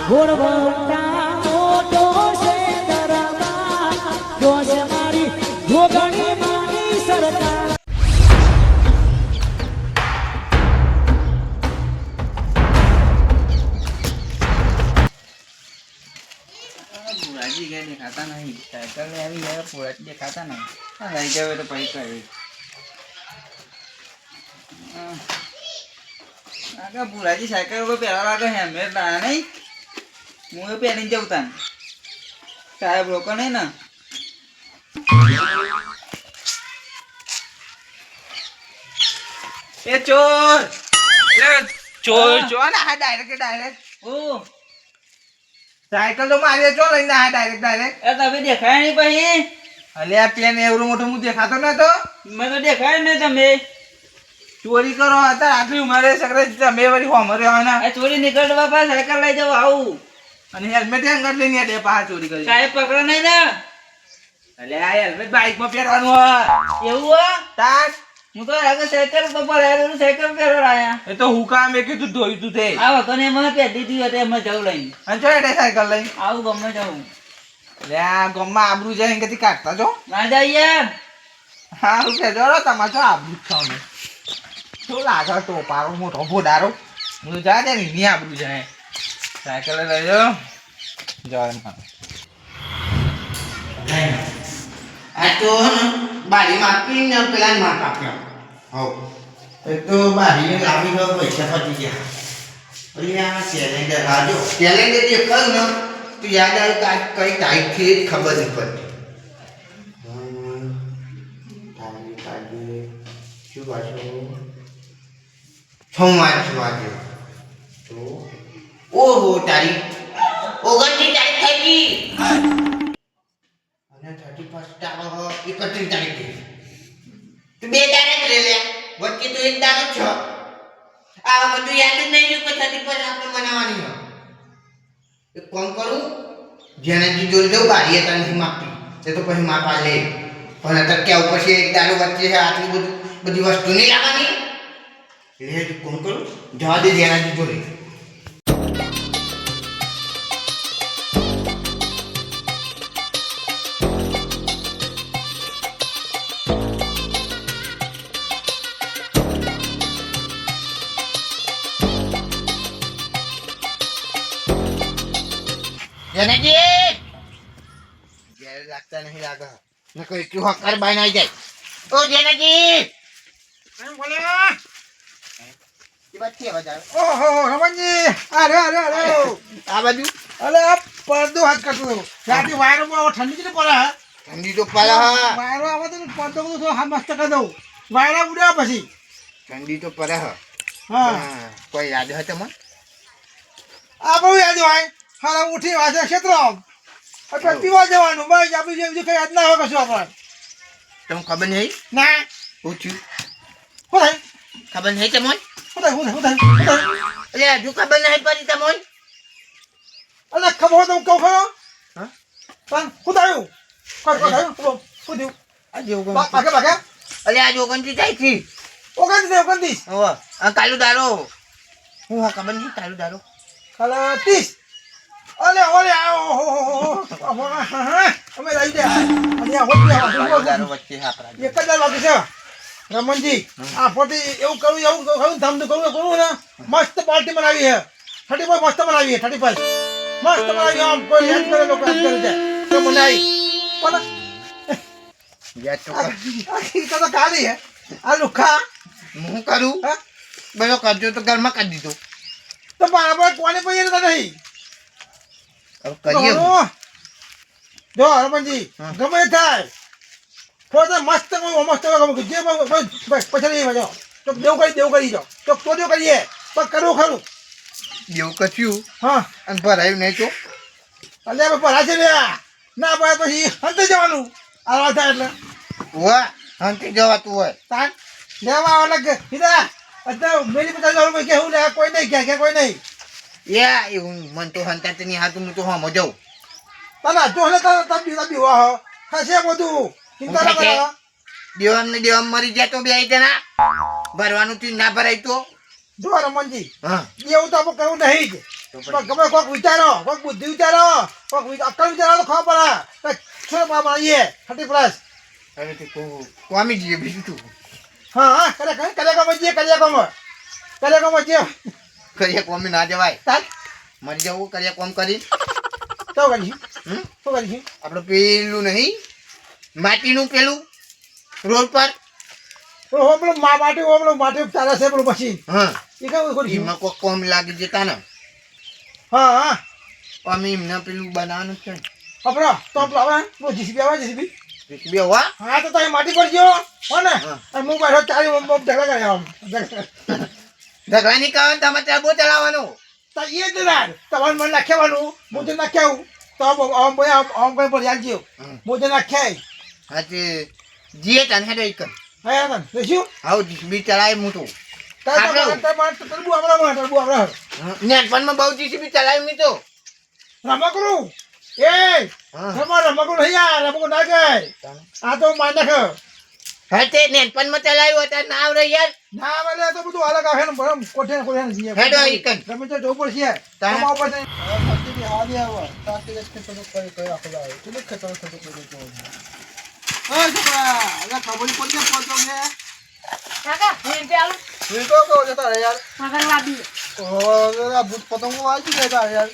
ઘોડવટા મોટો છે દરબાર જોશ મારી ઘોઘણી માની સરકાર बुराजी गए दिखाता नहीं साइकिल में अभी यार पूरा दिखाता नहीं लग गए तो पैसा है आगे बुराजी साइकिल को पहला लागे हेलमेट लाया नहीं मुझे पहले जाऊँ साहेब रोको नहीं ना ये चोर ચોર चोर ना डायरेक्ट ओ साइकिल तो मारे चो लઈને આ ડાયરેક્ટ એ તમે દેખાય નહીં પછી અલે આ પેન એવરું મોટું હું દેખાતો ન તો મને તો દેખાય ને તમે ચોરી કરો હતા આટલી ઉંમરે સગરે તમે વળી હોમરે હોના આ ચોરી નીકળવા પાસ સાયકલ લઈ જાવ આવું અને હેલ્મેટ હેંગર લઈને દે પાસ ચોરી કરી સાહેબ પકડો નહીં ને અલે આ હેલ્મેટ બાઈક માં પહેરવાનું હોય એવું હો તાર હું તો આગળ સાયકલ પર પડ્યા સાયકલ પહેરવા આયા એ તો હું કામ એ કીધું ધોઈ તું તે આવો કને મને પહેરી દીધી હતી એમ જાવ લઈને અને જો એટલે સાયકલ લઈને આવું ગમે જાઉં લે આ ગમમાં આબરૂ જાય એંગથી કાઢતા જો ના જાય યાર હા હું કે જો તમાર જો આબરૂ છો ને શું લાગે ટોપારો મોટો ભોડારો હું જા દે ની આબરૂ જાય સાયકલ લઈ લો જય માં આ તો બારી માપી ને પેલા માપ આપ્યો હો એ તો બારી લાવી ગયો પૈસા પતી ગયા ઓલી આ કેલેન્ડર આજો કેલેન્ડર જે કર ને તો યાદ આવે કે કઈ તારીખ થી ખબર નહીં પડતી તારીખ આજે શું વાંચો સોમવાર વાંચો તો ઓહો તારીખ 29 તારીખ થઈ ગઈ અને 31 આવો 31 તારીખે તો બે તારીખ રે લે વચ્ચે તો એક તારીખ છે આ બધું યાદ જ નહીં રહ્યું કે 31 આપણે મનાવવાની હોય એક કામ કરું જેને જી જોઈ દઉં બારી હતા નથી માપતી તે તો પછી માપા લે પણ અત્યારે કેવું પછી એક દારૂ વચ્ચે છે આટલી બધી વસ્તુ નહીં લાવવાની એટલે કામ કરું જવા દે જેના જી જોઈ જેનાજી ઘેર લાગતા નહીં લાગે ન કોઈ તું હકર બાઈ નાઈ જાય ઓ જેનાજી એમ બોલે એ બાદ કે બજાર ઓહો રમણજી અરે આ બાજુ અલે આ પડદો હાથ કરતો ત્યાંથી વાયરમાં ઠંડી કેટલી પડે હે ઠંડી તો પડે હા વાયરો આવે તો પડદો બધું થોડો હાથ મસ્ત કરી દઉં વાયરા ઉડ્યા પછી ઠંડી તો પડે હા કોઈ યાદ હોય તમને આ બહુ યાદ હોય હાલ ઉઠી વાજે ક્ષેત્રો એટલે પીવા જવાનું બસ આપણે જે બીજું કઈ યાદ ના હોય કશું આપણે તમને ખબર નહીં ના પૂછ્યું શું થાય ખબર નહીં તમને શું થાય એટલે હજુ ખબર નહીં પડી તમને અલે ખબર હોય તો હું કહું ખરો હા પણ શું થયું કોઈ થયું શું થયું આ જોગન બાકે અલે આ જોગન થી જાય છે ઓગણત્રીસ હો આ કાલુ દારો હું હા ખબર નહીં કાલુ દારો કાલે 30 ઓલે અમે લઈ દે અને કાલુ દારો વચ્ચે આપરા એક જ વાગે છે રમણજી આ ફોટી એવું કરું ધામ તો કરું ને મસ્ત પાર્ટી બનાવી છે 35 મસ્ત બનાવી છે 35 મસ્ત બનાવી આમ કોઈ યાદ કરે લોકો યાદ કરે છે તો બનાવી પણ યાદ તો આ તો ખાલી હે આ લુખા હું કરું હા બધો કરજો તો ઘરમાં કરી દીધો તો બરાબર કોને પૈયે તો નહીં હવે કરીએ જો રમણજી ગમે તે થાય થોડા મસ્ત મસ્ત જે પછી નહીં મજો તો દેવ કરી દો તો દેવ કરીએ પણ કરવું ખરું દેવું કચ્યું હા અને ભરાયું નહીં તો એટલે આપણે ભરા છે ના ભરાય પછી અંતે જવાનું આ થાય એટલે વાહ હંતી જવાતું હોય તાન લેવા અલગ સીધા અત્યારે મેરી ₹50 કેવું લે કોઈ નહીં કે કોઈ નહીં યા એવું મન તો હંતા તો નહીં હાતું હું તો હમો જાઉં તને જો હલે તમે બીવા હો ખાશે બધું ચિંતા ના કરો દેવામ ને દેવામ મરી જાય તો બે જણા ભરવાનું થી ના ભરાય તો જો રમણજી હા એવું તો આપણે કરવું નહીં જ ગમે કોક વિચારો, કોક બુદ્ધિ વિચારો, કોક અક્કલ વિચારો તો ખબર પડે કે શું બનાવીએ 30 પ્લસ. અરે તે કોમી જઈએ બીજું તું હા કલેકોમાં જઈએ કરીએ કોમી ના જવાય તાર મરી જવું કરીએ કોમ કરી તો કરીશું શું કરીશું આપણે પેલું નહીં માટીનું પેલું રોડ પર પેલું માટી ચાલે છે પેલું મશીન હા એ કેવું કરીશું એમાં કોઈ કોમ લાગી જતા ને હા અમે એમને પેલું બનાવવાનું છે અપરો તો હવે જીસીબી આવે જીસીબી બે હોવા હા તો તમે માટી પર ગયો હો ને હા. અને હું બેઠો ચાલી ઢગલા કર્યા ઝઘડા નહીં કરવાનું તમે ત્યાં બહુ ચલાવવાનું તો એ જ ના તમારે મને નાખ્યાવાનું હું તો નાખ્યાવું તો આમ કોઈ પર યાદ જ્યો હું તો નાખ્યા હા તે જીએ તને હેડો એક હા શું આવું જીસીબી ચલાવે હું તો તરબુ આપણા નેનપણમાં બહુ જીસીબી ચલાવી મેં તો રમકડું એ હા. રમકડું નહીં યાર રમકડું ના ગઈ આ તો માર નાખ હા તે નેનપણમાં ચલાવ્યું હતા ના આવડે યાર ના આવે તો બધું અલગ આવે ને બરમ કોઠે જઈએ હેડો ઈકન. રમે તો જવું પડશે તાણે. તમારા ઉપર હાલી આવો તાકે ખેતર કઈ આખો જાય કેટલું ખેતર થતું કોઈ છોકરા અલા ખબર પડી કે પહોંચો કે કાકા હું ચાલુ વીટો કહો જતા રે યાર મગન લાવી ઓ આ ભૂત પતંગો આવી ગયા યાર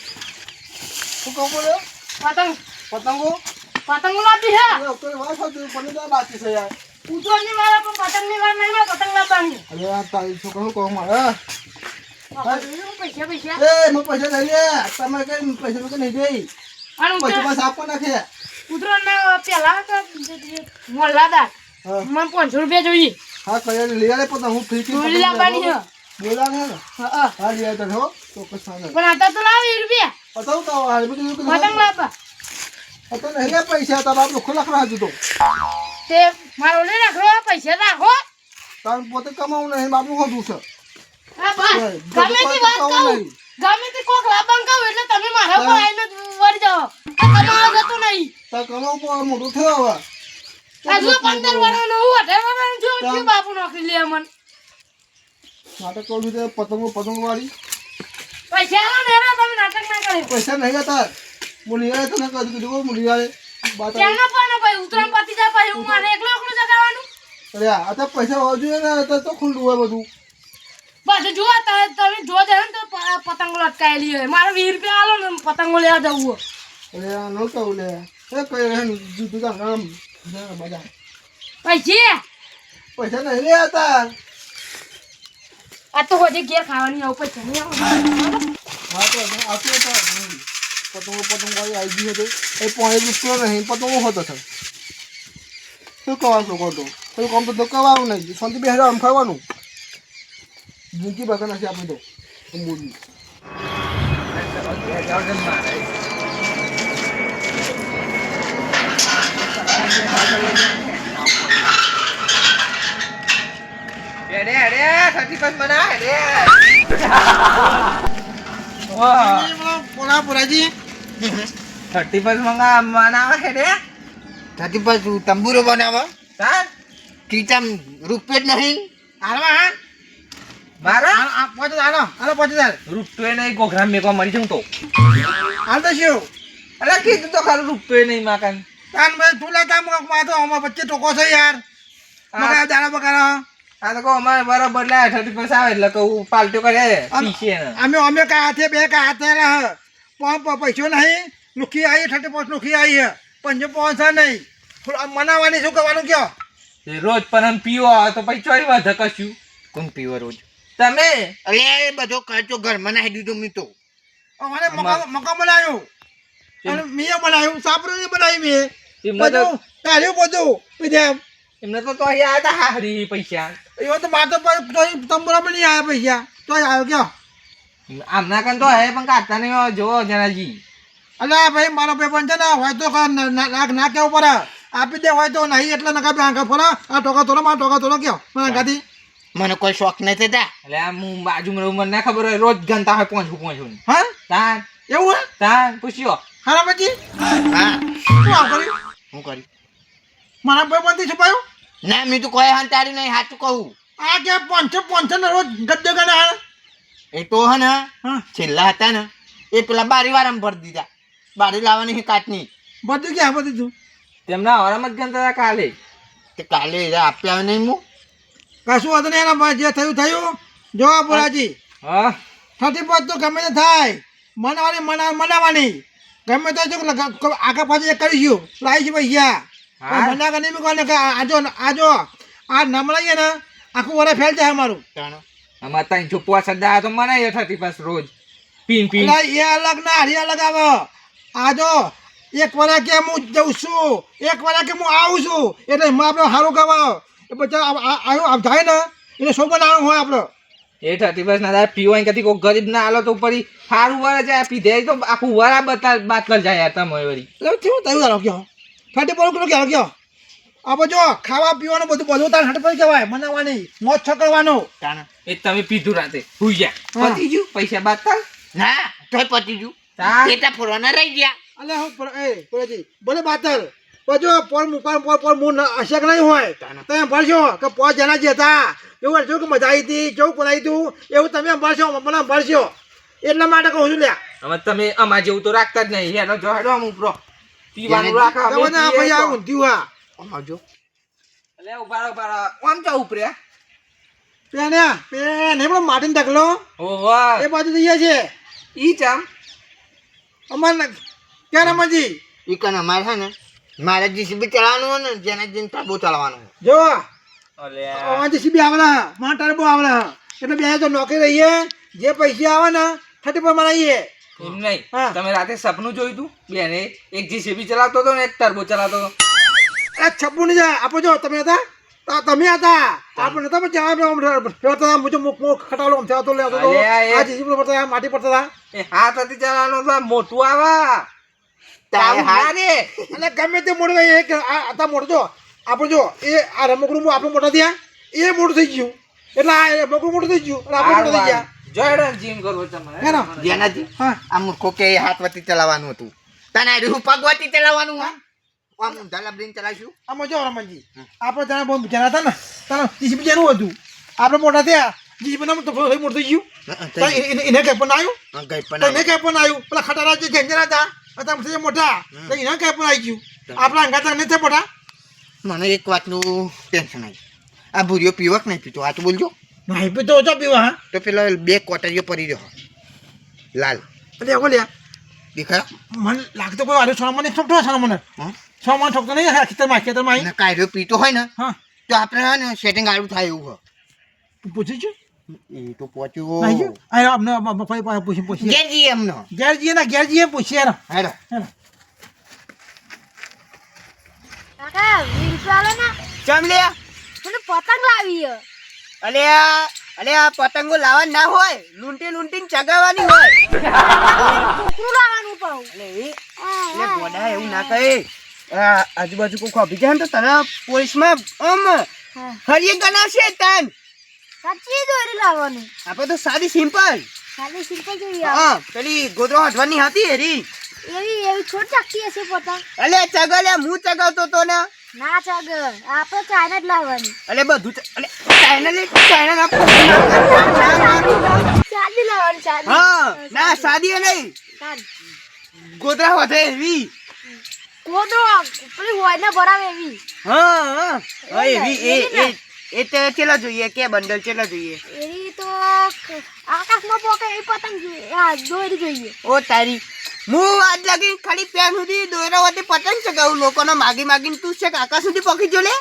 શું કહું બોલે પતંગ પતંગો પતંગ લાવી હે કોઈ વાત હતી પણ ના બાકી છે યાર ઉતરની વાળા પણ પતંગની વાર નહીં ને પતંગ લાવવાની અરે આ તારી છોકરો કહો મારે પૈસા પૈસા એ હું પૈસા લઈ લે તમે કઈ પૈસા તો નહીં દઈ અને પૈસા બસ આપો નાખે ઉતરના પેલા તો મોલ્લાદાર હા મને 500 રૂપિયા જોઈએ હા કઈ લઈ આલે પણ હું ફ્રી ચોરી લાવવાની હે બોલા ને હા હા લઈ આવતા છો ચોક્કસ સામે પણ આ તો લાવી રૂપિયા પતાવ તો હાલ બધું પતંગ લાવવા તો નહીં લે પૈસા તો બાપ ખોલા ખરા હતું તો તે મારો લઈ રાખો પૈસા રાખો તાર પોતે કમાવું નહીં બાપનું હોતું છે હા બસ ગમે તે વાત કહું ગમે તે કોક લાવવાનું કહું એટલે તમે મારા ઉપર આવીને વળી જાઓ આ કમાવા જતો નહીં તાર કમાવું પણ મોટું થયો હવે હજુ 15 વર્ષનો હું 18 વર્ષનો છું શું બાપુ નોકરી લે મન નાટક કહું છું પતંગ વાળી પૈસા આલો ને રે તમે નાટક ના કર્યો પૈસા નહીં હતા બોલી આવે તને કહી દીધું બોલી આવે બાત કેનો પણ ભાઈ ઉતરાણ પતી જાય પછી હું મારે એકલો જગાવવાનું અરે આ તો પૈસા હોવા જોઈએ ને તો ખુલ્લું હોય બધું બધું જુઓ તમે જો દે ને તો પતંગો લટકાયેલી હોય મારે 20 રૂપિયા આલો ને પતંગો લેવા જવું હોય અરે આ ન કહું લે એ કઈ રહે ને જુદું કામ આમ બધા પૈસા નહીં લે હતા આ તો હોજે ઘેર ખાવાની આવું પૈસા નહીં હા તો આટલું હતા પતંગો આવી ગયું હતું એ પોણે રૂપિયો નહીં પતંગો હોતો છે શું કહેવાનું લોકો તો કોઈ કામ તો કહેવાનું નહીં શાંતિ બે આમ ખાવાનું જિંદગી બગા નથી આપણે તો બોલી હેડે હેડે 35 બના હેડે બોલા પુરાજી 35 મંગા બનાવા હેડે થતી પાછું તંબુરો બનાવો તાર કીચમ રૂપિયો જ નહીં હાલવા હા મારા આ 5000 હાલો 5000 રૂપિયો નહીં ગોઘરા મેકવા મરી જઉં તો હાલ તો શું અરે કીધું તો ખાલી રૂપિયો નહીં માકાન તાન ભાઈ તું લેતા માં તો અમાર વચ્ચે ટોકો છે યાર મગા દાડા બગાડા આ તો કહો અમારે બરાબર લે 35 આવે એટલે કહું પાલટ્યો કરે પીછે ને અમે કા હાથે બે કા હાથે રહ પણ પૈસો નહીં લુખી આવી 35 લુખી આવી હે 55 નહીં મનાવાની શું કરવાનું કયો તે રોજ પણ પીવો તો પછી ચોરી વધે કશું કોણ પીવો રોજ તમે અરે એ બધો ખર્ચો ઘરમાં નાખી દીધો મેં તો અમારે મકા બનાવ્યું અને મિયા બનાવ્યું સાપરું બનાવી મેં એમને તો બધું તાર્યું બધું પીધે એમને તો અહીંયા હતા હારી પૈસા એવો તો માતો તંબુરા નહીં આવ્યા પૈસા તો આવ્યો કયો આમના કન તો હે પણ કાઢતા નહીં જોવો જનાજી અલ્યા ભાઈ મારો પેપર છે ને હોય તો ના કેવું પડે આપી દે હોય તો નહીં એટલે નકા આંખા ફરા આ ટોકા તોલો માં ટોકા તોલો કયો મને ગાડી મને કોઈ શોખ નથી થતા એટલે આમ હું બાજુમાં રહું મને ના ખબર હોય રોજ ગણતા હોય પહોંચું હા તાન એવું હે તાન પૂછ્યો હારા પછી હા શું આવ કર્યું હું કરી મારા પેપરથી છુપાયું ના મેં તો કોઈ હંતારી નહીં સાચું કહું આ કે 500 ને રોજ ગદ્દે ગણે હાલ એ તો હે ને હા છેલ્લા હતા ને એ પેલા બારીવાળામાં ભરી દીધા. બારી લાવવાની છે કાચની. બધું ક્યાં બધું તું તેમના હવારામાં જ ગણતા હતા કાલે. તે કાલે આપ્યા નહીં હું. કશું વાંધો નહીં એના જે થયું થયું. જો બોલાજી હા 35 તો ગમે તે થાય મનાવાની ગમે તો આગળ પાછળ કરીશું લાવીશું પૈસા હા. મના નહીં મૂકવાને કે આજો આ નમલાઈએ ને આખું વરે ફેલ જાય અમારું. અમારે ત્યાં છુપવા સદા તો મને 35 રોજ પીન પીન. એટલે એ અલગ ના હરી અલગ આવે. આજો એક વરે કે હું જઉં છું એક વરે કે હું આવું છું એટલે એમાં આપણે સારું કહેવાય એ પછી આવ્યું જાય ને એટલે શું બનાવવાનું હોય આપણે. એ 35 ના દાદા પીવાય કદી કોઈ ગરીબ ના આલો તો પરી સારું વરે જાય પીધે તો આખું વરા બાતલ જાય યાર તમે વળી. એટલે કેવું થયું તારો કયો 34 કિલો કયો આપણે જો ખાવા પીવાનું બધું તાર હટ પર કહેવાય મનાવવાની મોજ છકડવાનો. એ તમે પીધું રાતે હુઈ જા પતી ગયું પૈસા બાતલ. ના તોય પતી ગયું. તા પેટા ફોરવાના રહી ગયા. અલે હું પોરાજી ભલે બાતલ જો પોર મું અશક નહીં હોય તમે ભરશો કે 5 જણા જે હતા એવું શું કે મજા આવી હતી કેવું બનાવી હતું એવું તમે ભરશો મને ભરશો એટલા માટે કહું છું લ્યા. હવે તમે અમાર જેવું તો રાખતા જ નહીં હેડો જો હેડો આમ ઉપરો પીવાનું રાખો અમે તમને આ પીએ ભાઈ તો. આ ઊંધ્યું આ આવજો. એટલે ઉભા આમ તો ઉપરે પેન એ માટીને ઢગલો ઓ વાહ એ બાજુ જઈએ છે ઈ ચામ અમાર ક્યાં રમજી ઈ કન અમારે છે ને મારે જીસીબી ચલાવવાનું હોય ને જેને જીન ટાબુ ચલાવવાનું હોય. જો અલ્યા આજે સીબી આવેલા માં ટર્બો આવેલા એટલે બે તો નોકરી રહીએ જે પૈસા આવે ને 30 બનાવીએ. એમ નહીં હા. તમે રાતે સપનું જોયું તું બેને એક જીસીબી ચલાવતો હતો ને એક ટર્બો ચલાવતો હતો. એ છપ્પુ નહીં જાય આપો જો તમે હતા તમે હતા આપણે નતા પછી ફેરતા મુજબ ખટાલો આમ થતો લેતો હતો અલ્યા, એ- આ જીસીબી પડતા માટી પડતા એ હાથ હતી ચલાવવાનો તો મોટું આવા તારે આવું હાથ- ના રે. અને ગમે તે મોડું એક આ મોટો જો આપણે જો એ આ રમકડું આપણે મોટા થયા એ મોટું થઈ ગયું એટલે આ રમકડું મોટું થઈ ગયું એટલે આપણે મોટા થઈ ગયા જો હેડો જીમ કરવો તમારે હેડો. જેનાથી હા આ મૂર્ખો કે એ હાથવતી ચલાવવાનું હતું. તને રૂ પગવતી ચલાવવાનું હોય. આમ ઊંધા લાબડીને ચલાવીશું. આમાં જો રમણજી આપણે જણા બહુ જણા હતા ને તને જીસીબી જેનું હતું આપણે મોટા થયા જીસીબી નામ તો થોડું મોટું થઈ ગયું તો એને કઈ પણ આવ્યું ગઈ તો એને કઈ પણ આવ્યું પેલા ખટારા જે ગંજરા હતા અત્યારે થઈ મોટા તો એને કઈ પણ આવી ગયું આપણા અંગાતા નથી મોટા. મને એક વાતનું ટેન્શન આવ્યું. આ ભૂરીઓ પીવો કે નહીં પીતો આ તો બોલજો. નહીં પી તો ઓછા પીવા હા તો પેલા 2 કોટરીઓ પડી રહ્યો લાલ એટલે એવું લ્યા દેખાયો. મને લાગતો કોઈ આરે સોના મને ઠોકતો હશે મને હા સોના ઠોકતો નહીં ખેતરમાં આવી ને કાયરો પીતો હોય ને હા તો આપણે હે ને સેટિંગ આડું થાય એવું હોય. પૂછી છું એ તો પહોંચ્યું. નહીં છું આ અમને પૂછી ઘેર જઈએ એમનો. ઘેર જઈએ પૂછીએ હેરો હેડો. હેરો કાકા 20 વાળો ના ચમ લે. મને પતંગ લાવી છે. અલે આ પતંગો લાવવા ના હોય લૂંટીને ચગાવવાની હોય. છોકરું લાવવાનું પણ એટલે ગોડા એવું ના કહે. આજુબાજુ કોઈ ખોપી જાય ને તો તને પોલીસમાં હરિયે ગણાવશે તન. સાચી દોરી લાવવાનું આપણે તો સાદી સિમ્પલ. ખાલી સિમ્પલ જોઈએ હા પેલી ગોદરો હટવાની હતી હેરી. એવી છોટ ચાકતી હશે પતંગ અલે ચગાવ લે હું ચગાવતો તો ને. ના ચાગ આપણે ચાઇના જ લાવવાની અલે બધું અલે ચાઇના ના ચાલી લાવવાની ચાલી હા ના સાદી નહીં ચાલ ગોદરા વધે એવી. કોદો પેલી હોય ને ભરાવે એવી હા એવી એ તે ચેલા જોઈએ કે બંડલ ચેલા જોઈએ. એવી તો આકાશમાં પોકે એ પતંગ જોઈએ આ દોરી જોઈએ ઓ તારી હું આજ લગી ખાલી પેન સુધી દોરા વતી પતંગ ચગાવું લોકોને માગીને તું છે કાકા સુધી પહોંચી જો લે.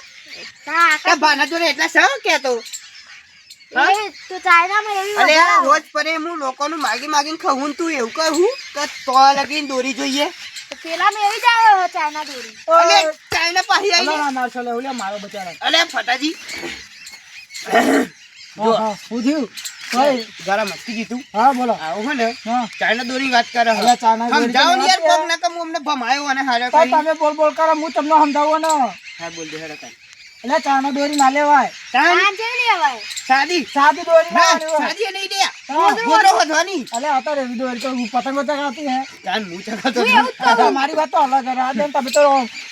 આકાશ ભાના જોડે એટલા સહ કેતો. એ તો ચાઇનામાં એવી અલે આ વધારે. રોજ પરે હું લોકોનું માગીને ખાવું તું એવું કહું કે તો લગીને દોરી જોઈએ. તો પેલામાં એવી જ આવે ચાઇના દોરી અલે ચાઇના પાહી આવી. ના ચાલે ઓલે મારો બચારા અલે ફટાજી હા હું થયું ભાઈ જરા મસ્તી કીધું. હા બોલો આવું હે ને હા ચાઇના દોરી વાત કરે. અલે ચાઇના દોરી સમજાવો ને યાર વાત કોક ના કમ અમને ભમાયો અને હારે તો કરી. તમે બોલ કરો હું તમને સમજાવું ને હા બોલ દે હેડો કાઈ. એટલે ચાના દોરી ના લેવાય તાન આ જેવી લેવાય સાદી સાદી દોરી ના ના લેવાય સાદી નહીં દે. હા. ગોદરો વધવાની. અલે અત્યારે એવી દોરી તો પતંગો ચગાવતી હે તાન હું ચગાતો હું એવું જ કહું મારી વાત તો અલગ છે આ તમે તો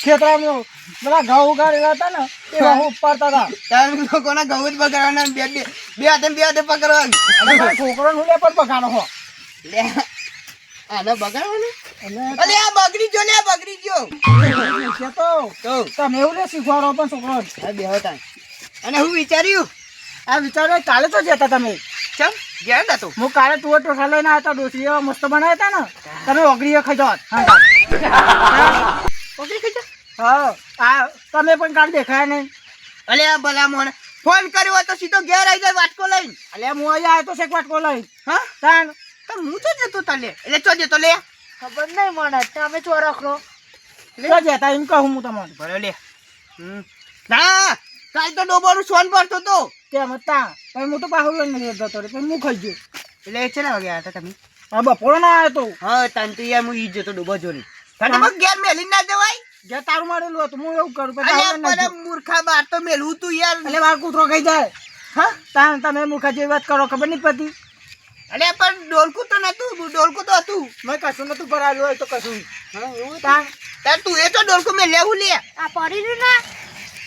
ખેતરામાં પેલા ઘઉં ઉગાડેલા હતા ને એ ઘઉં ઉપાડતા હતા તાન લોકોના ઘઉં જ બગાડવાના ને બે હાથે પકડવા. અને મારા છોકરાને હું લે પણ પગાડો હો લે આને બગાડવાનું એટલે અલે આ બગડી જો લે બગડી જો તો તમે એવું લે શીખવાડો પણ છોકરો આ બેહો તા અને હું વિચાર્યું આ વિચારો કાલે તો જતા તમે ચમ ગયા નતો હું કાલે તુવર ટોઠા લઈને આવ્યા હતા ડોસી એવા મસ્ત બનાવ્યા હતા ને તમે ઓગળીએ ખાઈ જાવ ઓકે કીધું હા આ તમે પણ કાલે દેખાયા નહીં અલે આ ભલા મોને ફોન કર્યો હોય તો સીધો ઘેર આવી જાય વાટકો લઈને એટલે હું અહીંયા આવ્યો તો શેક વાટકો લઈ હા તાણ તો હું તો જતો તલે એટલે ચો જતો લે ખબર નહીં મને તમે ચોરખરો તો જતા એમ કહું હું તમને ભલે લે ના કાલ તો ડોબાનું સોન પડતો તો તેમ હતા પછી હું તો પાછો લઈને જતો રહી પછી હું ખાઈ ગયો એટલે કેટલા વાગે આવ્યા હતા તમે હા બપોરે ના આવ્યો તો હા તાન તો યાર હું ઈ જતો ડોબા જોને તમે ઘેર મેલી ના જવાય જે તારું મારેલું હતું હું એવું કરું અલ્યા પછી પર મૂર્ખા બાર તો મેલું તું યાર એટલે વાર કૂતરો ખાઈ જાય હા તાણ તમે મૂર્ખા જેવી વાત કરો ખબર નહીં પડતી અલ્યા પણ ડોલકું તો નતું ડોલકું તો હતું મેં કશું નતું ભરાયેલું હોય તો કશું હા એવું તાણ તાર તું એ તો ડોલકું મેં લેવું લે આ પડી રહ્યું ના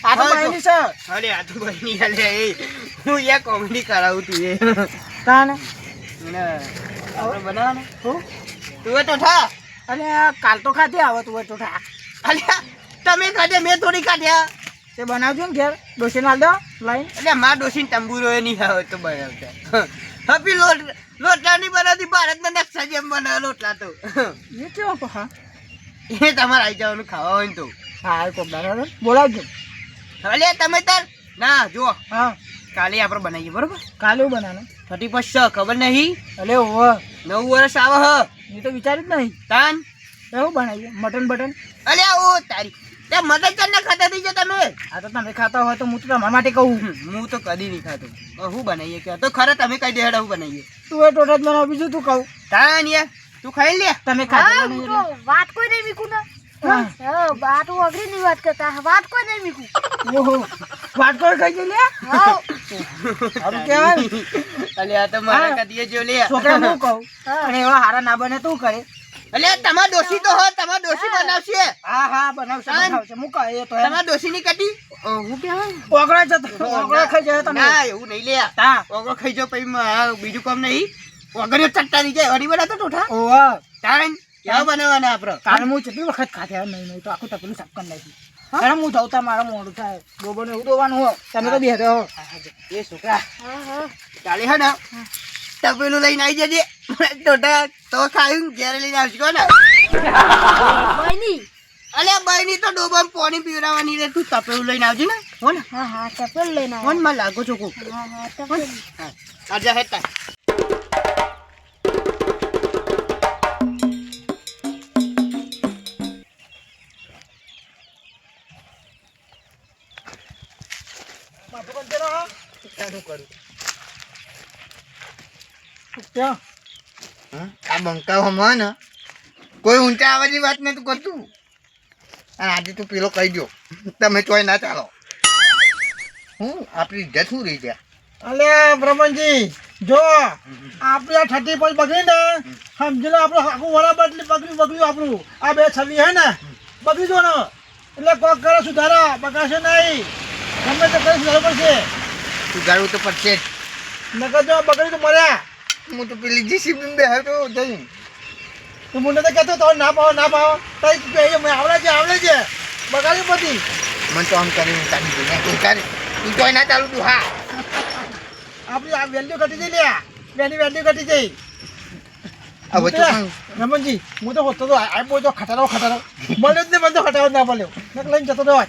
આ તો હા, બહેની છે અરે આ તો બની અલે એ હું યાર કોમેડી કરાવું તું એ તાણ આપણે બનાવવાનું તું એ તો થા અને આ કાલ તો ખાધી આવે તું હોય તો થા અલ્યા તમે ખાધે મેં થોડી ખાધ્યા તે બનાવજો ને ઘેર ડોસી નાલ દો લાઈન એટલે માં ડોસીને તંબુરો એ નહીં આવે તો બનાવતા હપી લોટલા નહીં બનાવતી ભારતના નકશા જેમ બનાવે લોટલા તો એ કેવો હા એ તમારે આવી જવાનું ખાવા હોય ને તો હા કોક દાડો બોલાવજો અલે તમે તાર ના જો હા કાલે આપણે બનાવીએ બરોબર કાલે એવું બનાવવાનું 31 ખબર નહીં એટલે ઓહો 9 વર્ષ આવે હ એ તો વિચાર્યું જ નહીં તાન એવું બનાવીએ મટન બટન અલ્યા ઓ તારી તે મદદ કરીને ખાતા થઈ જાય તમે આ તો તમે ખાતા હોય તો હું તો તમારા માટે કહું હું તો કદી નહીં ખાતો હું બનાવીએ કે તો ખરા તમે કઈ દેડ હું બનાવીએ તું એ ટોટા જ બનાવ બીજું તું કહું તાન યાર તું ખાઈ લે તમે હા ખાતા હું નહીં તો વાત કોઈ નહીં મીકું ના હા વાત હું અઘરી ની વાત કરતા વાત કોઈ નહીં મીકું ઓહો વાટકો ખાઈ ગઈ લે હા સારું કહેવાય ને. અલ્યા તો મારા હા. કદીએ જો લે છોકરા હું કહું અને એવા હારા ના બને તું કરે અલ્યા તમાર ડોસી તો હો તમાર ડોસી બનાવશે હા હા બનાવશે હા. બનાવશે હું કહે એ તો તમાર ડોસી ની કટી હું કહેવાય ઓગળા જતો ઓગળા ખાઈ જાય તમે ના એવું નહીં લે હા ઓગળો ખાઈ જાવ પછી બીજું કામ નહીં ઓગળ્યો ચટ્ટા ની જાય હરી બનાવતો ટોઠા ઓહો તાન કેવા બનાવવાના આપણે કાલે હું કેટલી વખત ખાધ્યા નહીં તો આખું તપેલું સાફ કરી નાખ્યું કારણ હું જવતા મારા મોડું થાય ગોબરને એવું દોવાનું હો તમે તો બેહો હો એ છોકરા હા હા ચાલે હે ને તપેલું લઈને આવી જજે ટોટા તો ખાયું ઘેર લઈને આવશે કોને બની અલ્યા બહેની તો ડોબામાં પાણી પીવડાવવાની રે તું તપેલું લઈને આવજે ને હો ને હા હા ચપ્પલ લઈને હો ને મને લાગો છો કોક હા હા ચપ્પલ આજા હેતા ક્યાં આ બંકા હમણાં ને કોઈ ઊંચા અવાજની વાત નતું કરતું અને આજે તું પેલો કહી દો તમે ચોય ના ચાલો હું આપણી ઇજ્જત શું રહી ગયા અલે બ્રહ્મણજી જો આપણે આ 35 બગડી ને સમજી લો આપણું આખું વરા બગડ્યું આપણું આ 226 હે ને બગડી જો ને એટલે કોક કરે સુધારા બગાડશે નહીં ગમે તે કરી સુધારવું પડશે સુધારવું તો પડશે જ નકર જો બગડી તો મર્યા હું તો પેલી જીસીબી બે હતો જઈ તું મને તો કહેતો તો ના પાવો તઈ આવડે છે બગાડી બધી મને તો આમ કરીને ચાલી ગઈ તું તારી તું ચોય ના ચાલુ તું હા આપણી આ વેલ્યુ ઘટી જઈ લ્યા બેની વેલ્યુ ઘટી જઈ હવે તો રમણજી હું તો હોતો તો આ બોલ તો ખટારો મળ્યો જ નહીં મને તો ખટારો ના મળ્યો નક લઈને જતો રહ્યો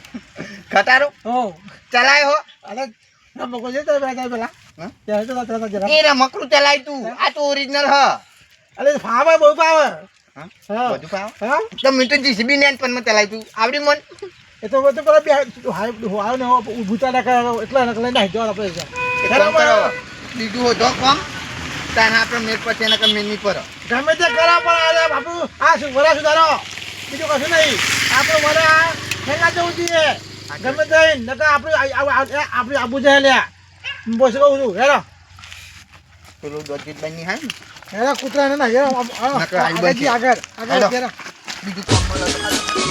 ખટારો હો ચલાય હો અરે રમકો છે તો પેલા હા? ત્યારે તો જરા એ રમકડું ચલાય તું આ તો ઓરિજિનલ હ અરે ફાવે બહુ પાવે હા? હા બધું પાવ હા તો મેં તો જીસીબી ને પણ ચલાય તું આવડી મન એ તો બધું પેલા બે હાવ ને ઊભુતા ના કરે એટલા નક લઈને જવા આપણે એક કામ કરો બીજું હો તો કોમ તાના આપણે મેર પર તેના કમ મેર ની પર ગમે તે કરા પણ આ બાપુ આ શું વરા સુધારો બીજું કશું નહીં આપણે વરા ઠેકા જવું જોઈએ ગમે તે નકા આપણે આબુ જાય લ્યા બોસ કહું છું હેરો પેલું દોતીત બની હા હેરા કૂતરા ને ના હેરા નકર આઈ બનશે. આગળ હેલો. હેરા બીજું કામ મળે તો